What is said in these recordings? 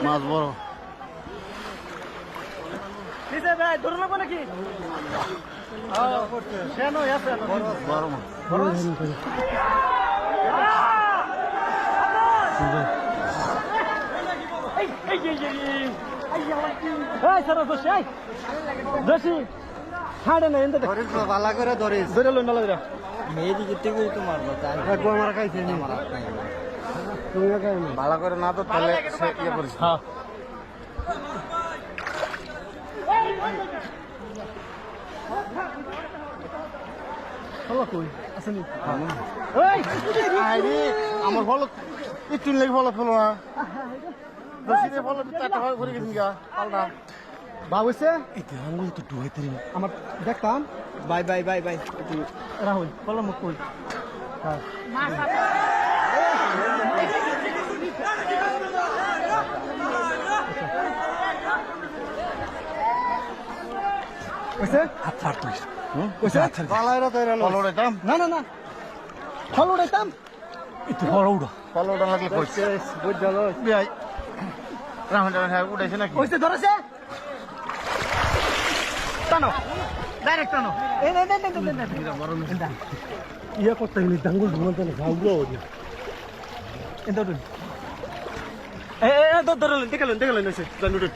মাছ বড় ভাই ধরে নেবো নাকি বড় মাছ ভালো করে ধরিস ধরে লই নালা মেয়েদিকে থেকে তো মারবো আমার খাইছে তুমি ভালো করে না তো তাহলে সে ইয়ে করিস হ্যাঁ আমার ফল একটু লেগে ফল ফেলো না ফল চারটা করে গেছেন গা পাল্টা বাবুছে আঙুল তো ডুবাইতে আমার দেখতাম bye bye bye bye Rahul বলো মুখ কই কইছে হাত ছাড় তুই কইছে পালাইরা তো ফল উড়াইতাম না না না ফল উড়াইতাম একটু ফল উড়ো ফল উড়া লাগলে কইছে বুঝ গেল ভাই রাহুল উঠাইছে নাকি কইছে ধরেছে টানো ডাইরেক্ট টানো এই নে নে নে নে ইয়া করতে গেলে ডাঙ্গুল ঢুমাতে না গাউলো ওদিন এন্ড ধরুন এ এ ধরলেন দেখলেন হইছে ডান্ডুট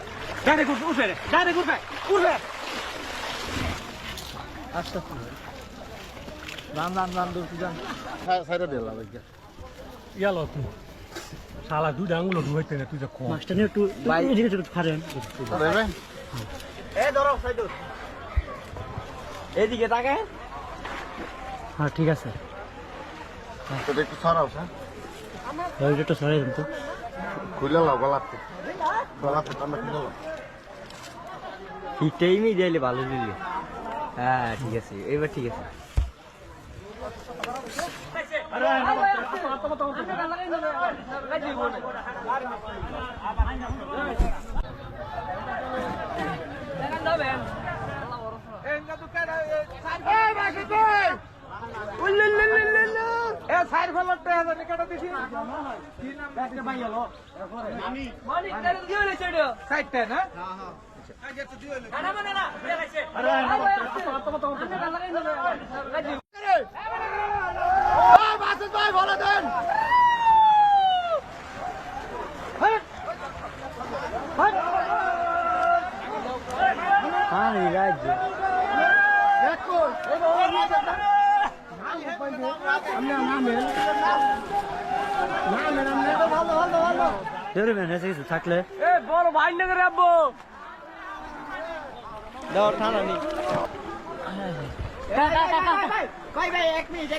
ডাইরেক্ট উঠে ডাইরেক্ট উঠে আচ্ছা রাম দূর যান সাইডে দিলা ভাই ইয়ালো তুই শালা দুই আঙুল ঢুকাইতে না তুই যা কম মাস্টার নিয়ে একটু এদিকে একটু খারেন দেবে এ ধরো সাইডু এদিকে তাকায় হ্যাঁ ঠিক আছে তো একটু সরাও স্যার ওই একটু সরাই দেন তো খুলে লাও গলাতে টানা খুলে লাও এই টাইমই দিলে ভালো দিলে হ্যাঁ ঠিক আছে এবার ঠিক আছে থাকলে বড় ভাই না করে আব্বু দাও ঠান্ডা নি কই ভাই এক মিনিট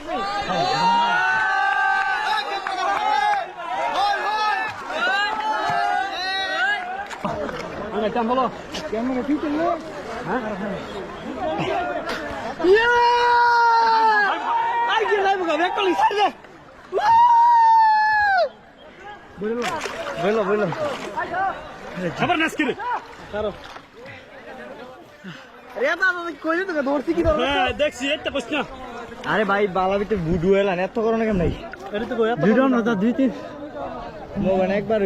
বলো কেমন ঠিক হ্যাঁ কি লাইভ গো একটা লিখা দে বললো খবর নাস কি রে দেখছি একটা প্রশ্ন আরে ভাই বালাবিতে বুডু এলান এত করো না কেন নাই এটা তো গোয়া দুইটা না দুই তিন মোবাইল একবার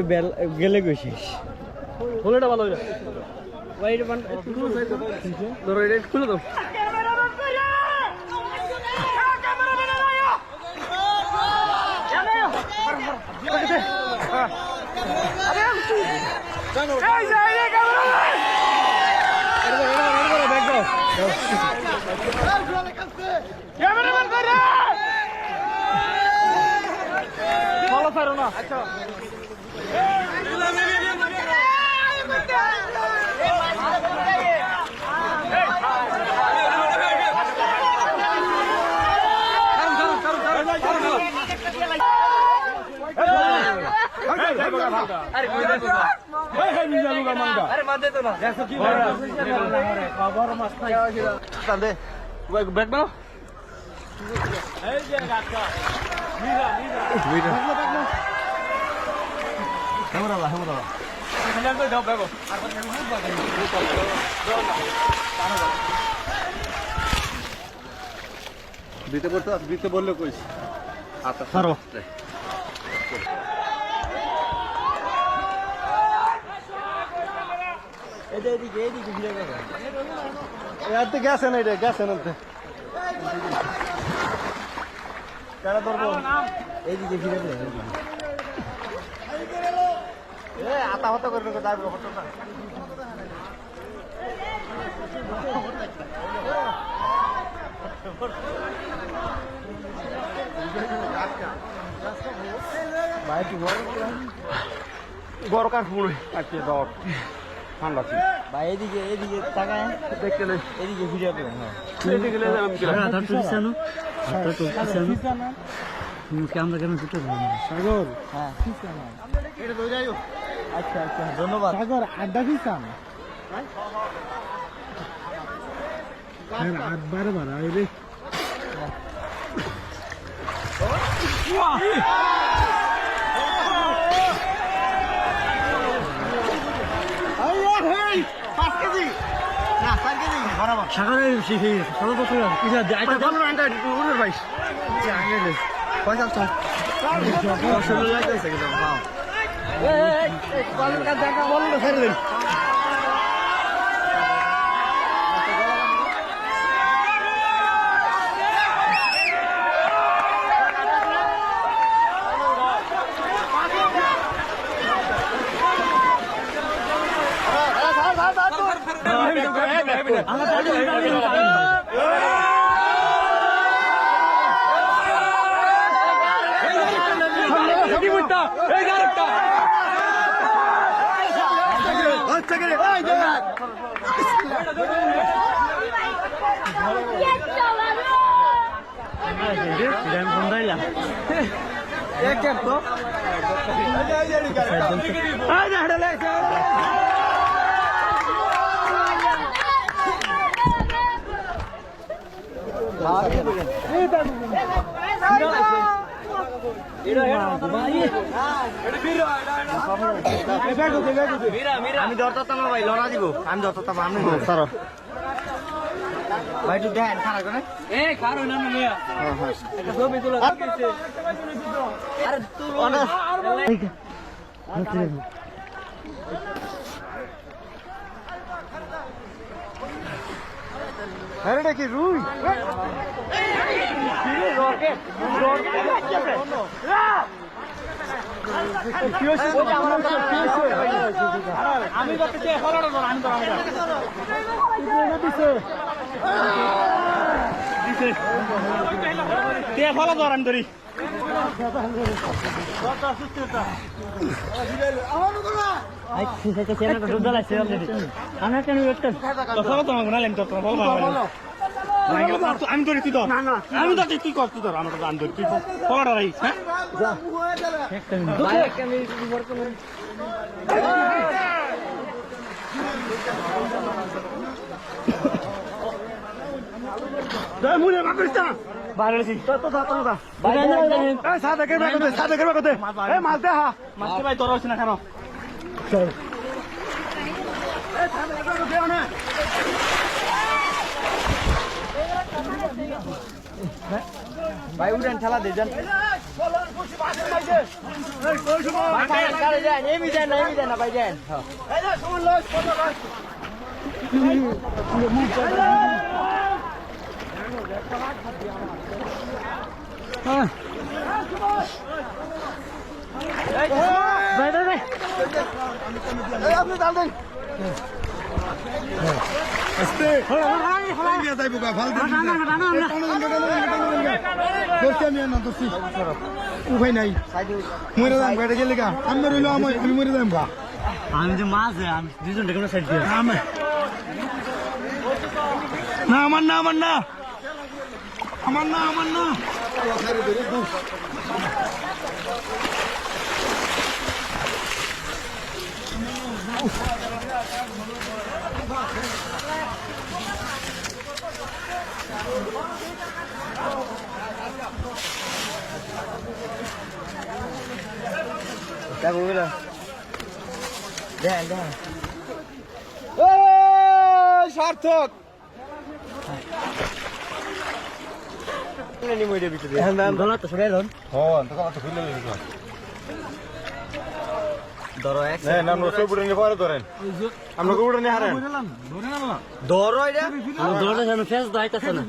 গেলে গেছিস ফুলটা ভালো হইলো ভাই এটা ধরো এটা খুলে দাও ভালো পারো না আচ্ছা আরে মাদে তো না দেখো কি খবর মাছ নাই দে ব্যাগ বাও এই যে গাছটা নিরা হেমরা এখানে তো দাও ব্যাগো আর দিতে বললে কইস আচ্ছা সরো এতে গেছে না এটা গেছে না কারা ধরবো এইদিকে ফিরে আতা হতা করে যাইব ফটোটা বড় কাঠ ফুল আজকে দর ঠান্ডা ছিল ভাই এদিকে তাকায় দেখতে নেই এদিকে ফিরে আসবে হ্যাঁ এদিকে গেলে আমি আধার তো দিছানো আধার তো দিছানো আমরা কেন ছুটে সাগর হ্যাঁ এটা তো যাইও আচ্ছা আচ্ছা ধন্যবাদ সাগর আড্ডা দিছান আড্ডারে বাড়া রে সাগরের শিখে সাগর তো ভাই পয়সা তো আমি ধরতাম না ভাই লড়া দিব আমি ধরতাম আমি স্যার ভাই একটু দেন খারাপ করে আরে কি রুই রকেট আমি বলতেছি হলাটা ধর আমি দিছে তে ফলা ধর আমি ধরি আমি ধরি তুই ধর আমি ধর তুই কর তুই ধর আমার আমি ধরি তুই ফলাটা রাখিস হ্যাঁ মুলে মাকড়িস না বাইরে তো সাদা করবে মাছ দে হা মাছকে ভাই তোর হচ্ছে না কেন ভাই উঠেন খেলা দিয়ে যান এমি দেন না ভাই দেন আপনি ডাল দেন উপায় নাই মরে যাম গাড়ি গেলে গা আমি রইল আমার মরে যাম গা আমি যে মাছ আমি দুজন ডেকে সাইড দিয়ে না আমার না আমার না আমার না আমার না দেখো বুঝলা দেন দেন সার্থক গলা তো সরে যান ধরো এক না আমরা সব উঠে নিয়ে পরে ধরেন আমরা উঠে নিয়ে হারেন ধরো এটা দৌড়ে যেন ফেস দাইতেছে না